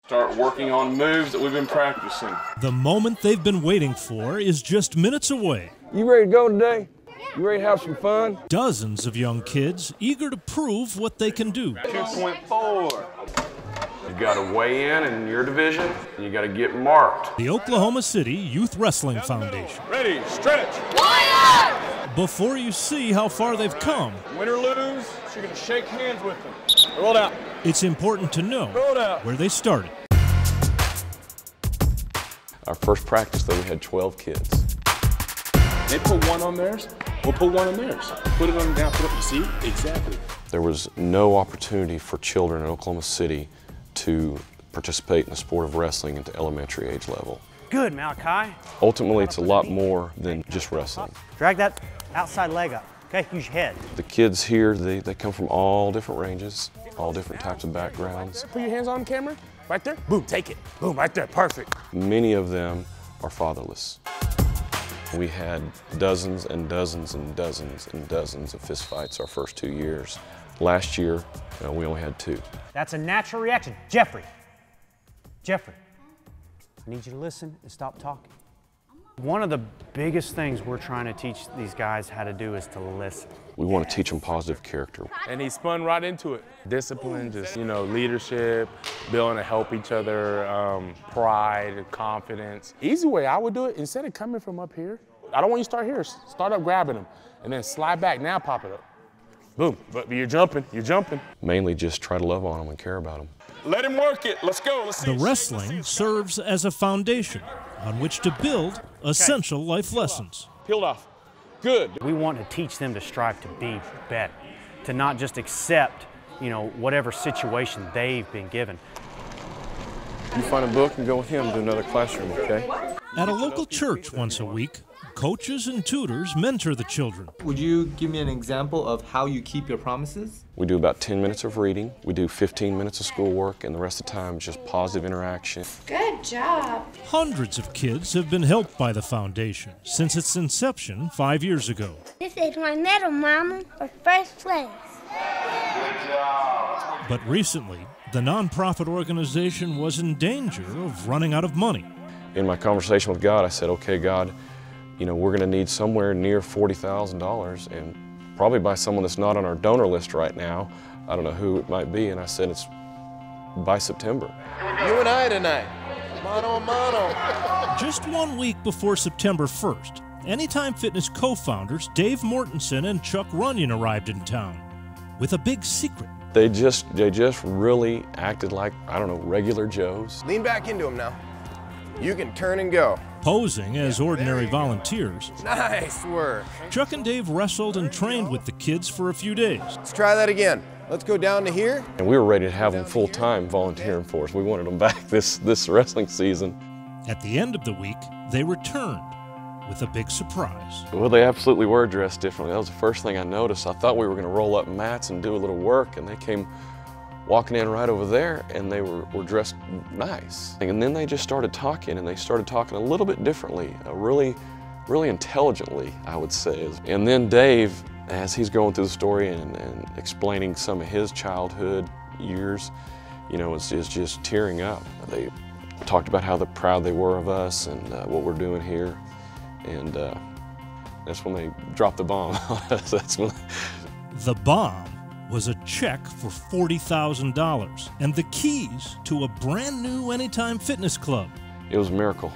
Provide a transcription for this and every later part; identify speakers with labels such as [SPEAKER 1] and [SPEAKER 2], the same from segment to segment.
[SPEAKER 1] Start working on moves that we've been practicing.
[SPEAKER 2] The moment they've been waiting for is just minutes away.
[SPEAKER 3] You ready to go today? You ready to have some fun?
[SPEAKER 2] Dozens of young kids eager to prove what they can do.
[SPEAKER 1] 2.4. You got to weigh in your division, and you got to get marked.
[SPEAKER 2] The Oklahoma City Youth Wrestling Foundation.
[SPEAKER 1] Ready, stretch.
[SPEAKER 2] Before you see how far they've come,
[SPEAKER 1] Win or lose, you're going to shake hands with them. Roll it out.
[SPEAKER 2] it's important to know where they started.
[SPEAKER 4] Our first practice, though, we had 12 kids.
[SPEAKER 5] They put one on theirs, we'll put one on theirs. Put it on down, put it, you see? Exactly.
[SPEAKER 4] There was no opportunity for children in Oklahoma City to participate in the sport of wrestling at the elementary age level.
[SPEAKER 6] Good, Malachi.
[SPEAKER 4] Ultimately, it's a lot more than just wrestling.
[SPEAKER 6] Drag that outside leg up. Okay, use your head.
[SPEAKER 4] The kids here, they come from all different ranges, all different types of backgrounds.
[SPEAKER 5] Put your hands on camera, right there. Boom, take it. Boom, right there, perfect.
[SPEAKER 4] Many of them are fatherless. We had dozens and dozens and dozens and dozens of fistfights our first 2 years. Last year, we only had 2.
[SPEAKER 6] That's a natural reaction. Jeffrey, I need you to listen and stop talking. One of the biggest things we're trying to teach these guys how to do is to listen.
[SPEAKER 4] We want to teach them positive character.
[SPEAKER 5] And he spun right into it. Discipline, just, leadership, building to help each other, pride, confidence. Easy way I would do it, instead of coming from up here, I don't want you to start here. Start up grabbing them, and then slide back, now pop it up. Boom, but you're jumping.
[SPEAKER 4] Mainly just try to love on them and care about them.
[SPEAKER 1] Let him work it. Let's go. Let's see.
[SPEAKER 2] The wrestling serves as a foundation on which to build essential life lessons.
[SPEAKER 1] Peeled off. Good.
[SPEAKER 6] We want to teach them to strive to be better, to not just accept, whatever situation they've been given.
[SPEAKER 4] You find a book and go with him to another classroom, okay?
[SPEAKER 2] At a local church once a week, coaches and tutors mentor the children.
[SPEAKER 7] Would you give me an example of how you keep your promises?
[SPEAKER 4] We do about 10 minutes of reading, we do 15 minutes of schoolwork, and the rest of the time is just positive interaction.
[SPEAKER 8] Good job.
[SPEAKER 2] Hundreds of kids have been helped by the foundation since its inception 5 years ago.
[SPEAKER 8] This is my medal, Mama, for first place.
[SPEAKER 2] But recently, the nonprofit organization was in danger of running out of money.
[SPEAKER 4] In my conversation with God, I said, okay, God, we're going to need somewhere near $40,000, and probably by someone that's not on our donor list right now. I don't know who it might be, and I said it's by September.
[SPEAKER 3] You and I tonight. Mano a mano.
[SPEAKER 2] Just 1 week before September 1st, Anytime Fitness co-founders Dave Mortensen and Chuck Runyon arrived in town with a big secret.
[SPEAKER 4] They just really acted like, regular Joes.
[SPEAKER 3] Lean back into him now. You can turn and go.
[SPEAKER 2] Posing as ordinary volunteers,
[SPEAKER 3] Nice work.
[SPEAKER 2] Chuck and Dave wrestled and trained with the kids for a few days.
[SPEAKER 3] Let's try that again. Let's go down to here.
[SPEAKER 4] And we were ready to have them full-time volunteering for us. We wanted them back this wrestling season.
[SPEAKER 2] At the end of the week, they returned with a big surprise.
[SPEAKER 4] Well, they absolutely were dressed differently. That was the first thing I noticed. I thought we were going to roll up mats and do a little work, and they came walking in right over there, and they were dressed nice. And then they just started talking, and they started talking a little bit differently, really intelligently, I would say. And then Dave, as he's going through the story and explaining some of his childhood years, is just tearing up. They talked about how proud they were of us and what we're doing here, and that's when they dropped the bomb on us. That's when
[SPEAKER 2] The bomb was a check for $40,000 and the keys to a brand new Anytime Fitness Club.
[SPEAKER 4] It was a miracle.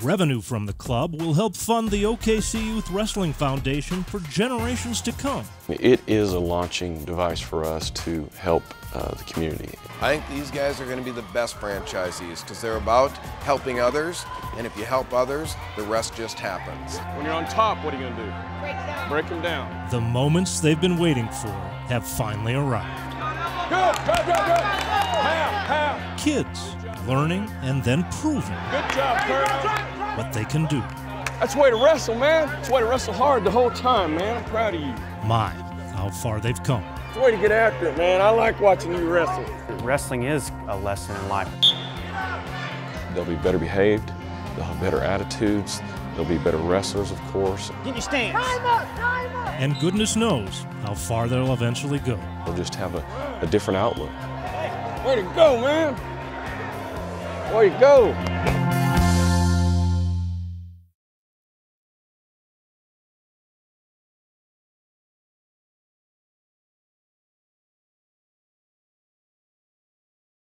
[SPEAKER 2] Revenue from the club will help fund the OKC Youth Wrestling Foundation for generations to come.
[SPEAKER 4] It is a launching device for us to help the community.
[SPEAKER 3] I think these guys are going to be the best franchisees because they're about helping others, and if you help others, the rest just happens.
[SPEAKER 1] When you're on top, what are you going to do? Break them down.
[SPEAKER 2] The moments they've been waiting for have finally arrived.
[SPEAKER 1] Good. Half.
[SPEAKER 2] Kids learning and then proving
[SPEAKER 1] Good job, Kurt.
[SPEAKER 2] what they can do.
[SPEAKER 1] That's the way to wrestle, man. That's the way to wrestle hard the whole time, man. I'm proud of you.
[SPEAKER 2] My, how far they've come.
[SPEAKER 1] It's the way to get after it, man. I like watching you wrestle.
[SPEAKER 6] Wrestling is a lesson in life.
[SPEAKER 4] They'll be better behaved, they'll have better attitudes, They'll be better wrestlers, of course.
[SPEAKER 9] Get your stance.
[SPEAKER 2] And goodness knows how far they'll eventually go.
[SPEAKER 4] They'll just have a different outlook.
[SPEAKER 9] Way to go, man. Way to go.